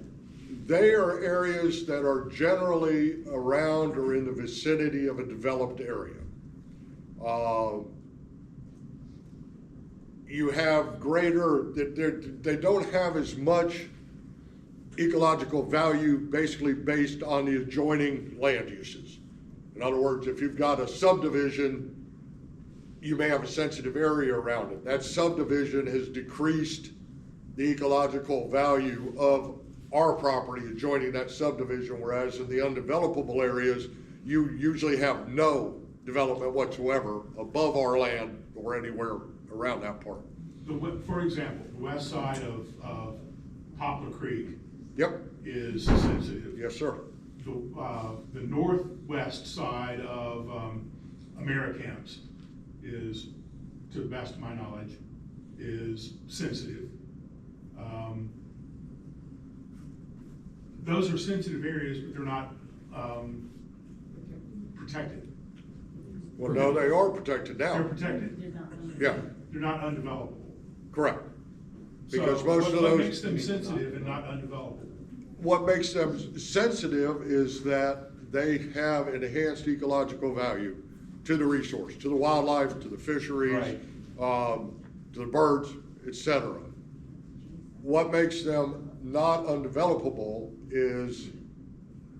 They are areas that are generally around or in the vicinity of a developed area. You have greater, they don't have as much ecological value basically based on the adjoining land uses. In other words, if you've got a subdivision, you may have a sensitive area around it. That subdivision has decreased the ecological value of our property adjoining that subdivision, whereas in the undevelopable areas, you usually have no development whatsoever above our land or anywhere around that part. For example, the west side of Poplar Creek. Yep. Is sensitive. Yes, sir. The northwest side of Americans is, to the best of my knowledge, is sensitive. Those are sensitive areas, but they're not protected. Well, no, they are protected now. They're protected. Yeah. They're not undevelopable. Correct. Because So most of those. What makes them sensitive and not undevelopable? What makes them sensitive is that they have enhanced ecological value to the resource, to the wildlife, to the fisheries, to the birds, etc. What makes them not undevelopable is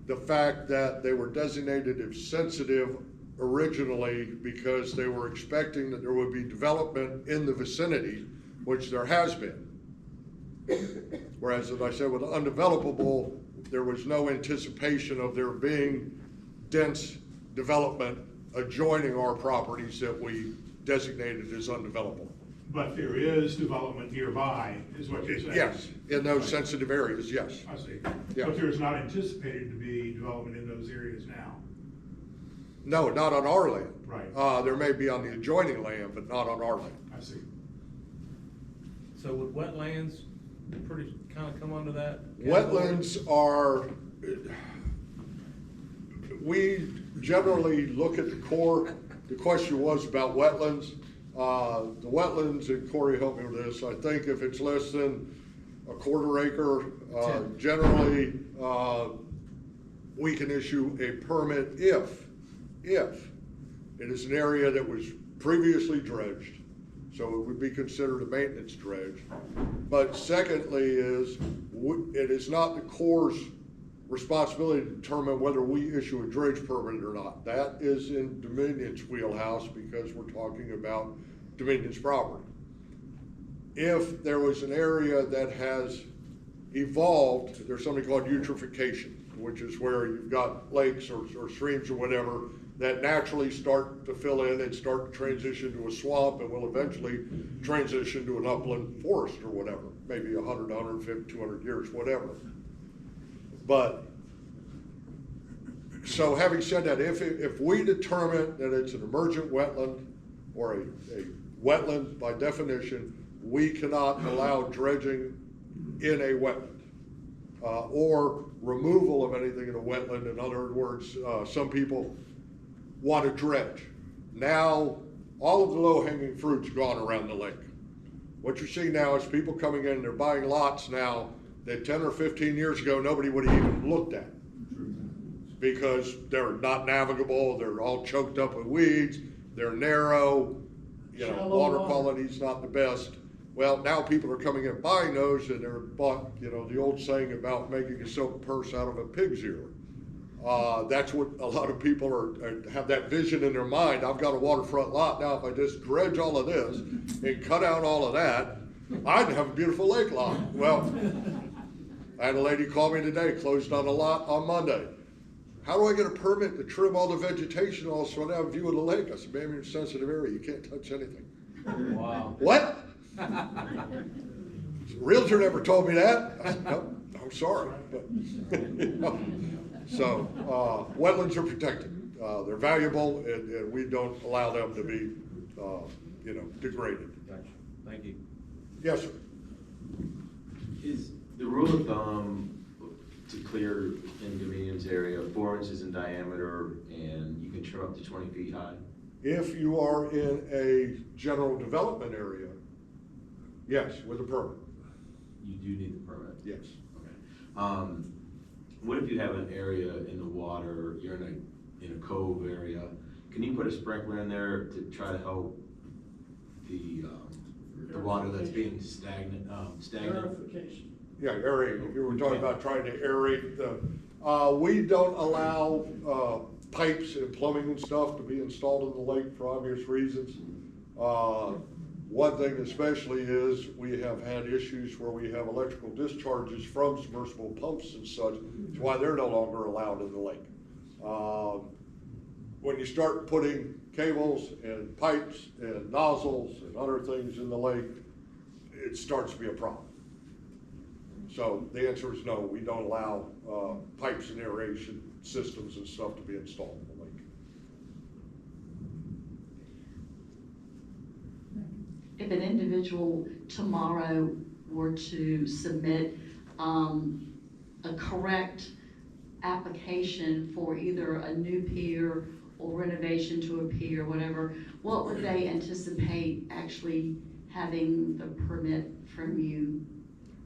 the fact that they were designated as sensitive originally because they were expecting that there would be development in the vicinity, which there has been. Whereas, as I said, with undevelopable, there was no anticipation of there being dense development adjoining our properties that we designated as undevelopable. But there is development nearby, is what you're saying? Yes, in those sensitive areas, yes. I see. Yeah. But there's not anticipated to be development in those areas now? No, not on our land. Right. There may be on the adjoining land, but not on our land. I see. So would wetlands pretty kind of come under that category? Wetlands are, we generally look at the core. The question was about wetlands. The wetlands, and Cory helped me with this, I think if it's less than a quarter acre, generally, we can issue a permit if it is an area that was previously dredged, so it would be considered a maintenance dredge. But secondly is, it is not the Corps' responsibility to determine whether we issue a dredge permit or not. That is in Dominion's wheelhouse because we're talking about Dominion's property. If there was an area that has evolved, there's something called eutrophication, which is where you've got lakes or streams or whatever that naturally start to fill in and start to transition to a swamp and will eventually transition to an upland forest or whatever, maybe 100, 150, 200 years, whatever. But, so having said that, if we determine that it's an emergent wetland or a wetland by definition, we cannot allow dredging in a wetland. or removal of anything in a wetland. In other words, some people want to dredge. Now, all of the low-hanging fruit's gone around the lake. What you see now is people coming in, they're buying lots now that 10 or 15 years ago, nobody would have even looked at. Because they're not navigable, they're all choked up with weeds, they're narrow, water quality's not the best. Well, now people are coming in and buying those, and they're bought, the old saying about making a silk purse out of a pig's ear. That's what a lot of people have that vision in their mind. I've got a waterfront lot now. If I just dredge all of this and cut out all of that, I'd have a beautiful lake lot. Well, I had a lady call me today, closed on a lot on Monday. How do I get a permit to trim all the vegetation all so I have a view of the lake? I said, ma'am, you're in a sensitive area. You can't touch anything. Wow. What? Realtor never told me that. I said, no, I'm sorry. But, so, wetlands are protected. They're valuable, and we don't allow them to be, degraded. Gotcha. Thank you. Yes, sir. Is the rule of thumb to clear in Dominion's area 4 inches in diameter and you can trim up to 20 feet high? If you are in a general development area, yes, with a permit. You do need the permit? Yes. Okay. What if you have an area in the water, you're in a cove area, can you put a sprinkler in there to try to help the water that's being stagnant? Verification. Yeah, aerate. You were talking about trying to aerate the, we don't allow pipes and plumbing and stuff to be installed in the lake for obvious reasons. One thing especially is we have had issues where we have electrical discharges from submersible pumps and such. That's why they're no longer allowed in the lake. When you start putting cables and pipes and nozzles and other things in the lake, it starts to be a problem. So the answer is no, we don't allow pipes and aeration systems and stuff to be installed in the lake. If an individual tomorrow were to submit a correct application for either a new pier or renovation to a pier, whatever, what would they anticipate actually having the permit from you?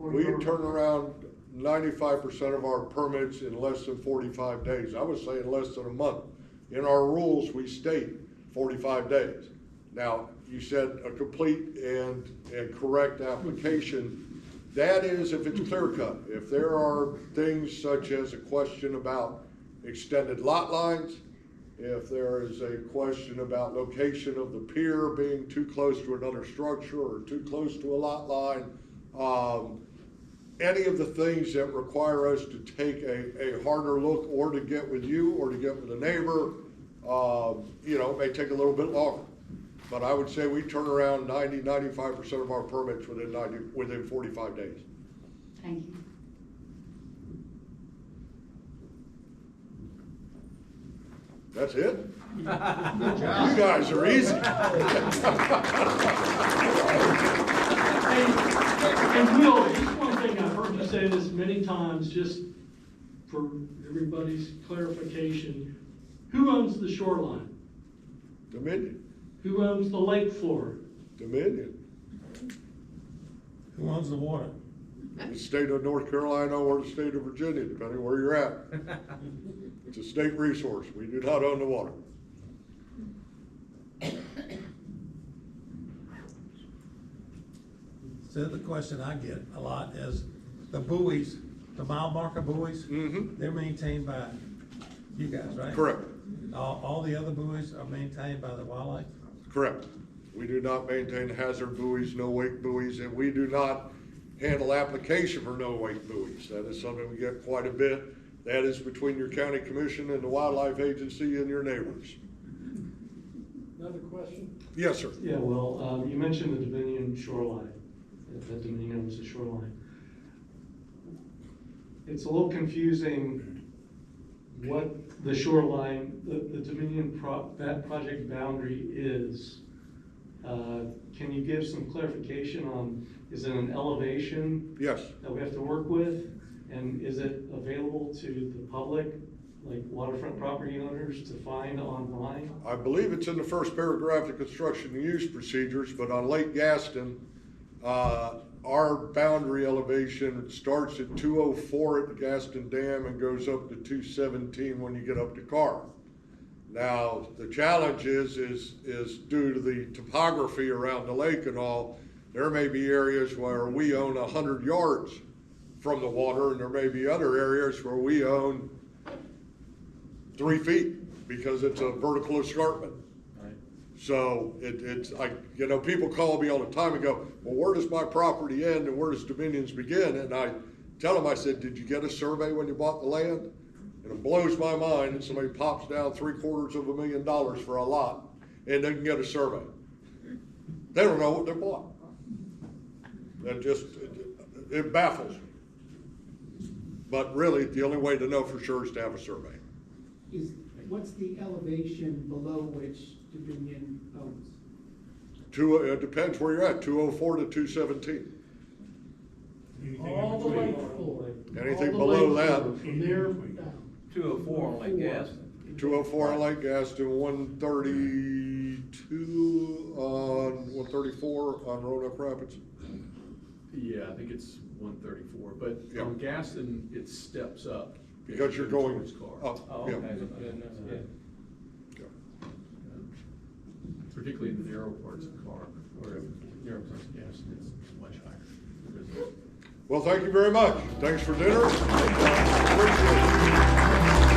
We turn around 95% of our permits in less than 45 days. I would say in less than a month. In our rules, we state 45 days. Now, you said a complete and correct application. That is if it's clear cut. If there are things such as a question about extended lot lines, if there is a question about location of the pier being too close to another structure or too close to a lot line, any of the things that require us to take a harder look or to get with you or to get with a neighbor, may take a little bit longer. But I would say we turn around 95% of our permits within 45 days. Thank you. That's it? You guys are easy. And Will, just one thing, I've heard you say this many times, just for everybody's clarification. Who owns the shoreline? Dominion. Who owns the lake floor? Dominion. Who owns the water? The state of North Carolina or the state of Virginia, depending where you're at. It's a state resource. We do not own the water. So the question I get a lot is the buoys, the mile marker buoys, they're maintained by you guys, right? Correct. All the other buoys are maintained by the wildlife? Correct. We do not maintain hazard buoys, no wake buoys, and we do not handle application for no wake buoys. That is something we get quite a bit. That is between your county commission and the wildlife agency and your neighbors. Another question? Yes, sir. Yeah, well, you mentioned the Dominion shoreline, that Dominion owns the shoreline. It's a little confusing what the shoreline, the Dominion that project boundary is. Can you give some clarification on, is it an elevation? Yes. That we have to work with? And is it available to the public, like waterfront property owners, to find online? I believe it's in the first paragraph of construction and use procedures, but on Lake Gaston, our boundary elevation starts at 204 at the Gaston Dam and goes up to 217 when you get up to Carr. Now, the challenge is due to the topography around the lake and all, there may be areas where we own 100 yards from the water, and there may be other areas where we own 3 feet because it's a vertical escarpment. Right. So it's like, you know, people call me all the time and go, well, where does my property end and where does Dominion's begin? And I tell them, I said, did you get a survey when you bought the land? And it blows my mind that somebody pops down $750,000 for a lot and doesn't get a survey. They don't know what they bought. That just, it baffles me. But really, the only way to know for sure is to have a survey. What's the elevation below which Dominion owns? It depends where you're at, 204 to 217. All the way forward. Anything below that. From there down. 204 on Lake Gaston. 204 on Lake Gaston, 132 on, 134 on Roanoke Rapids. Yeah, I think it's 134, but Yeah. on Gaston, it steps up. Because you're going towards Carr. up, Oh, yeah. okay. Particularly in the narrow parts of Carr, or narrow parts of Gaston, it's much higher. Well, thank you very much. Thanks for dinner. Appreciate it.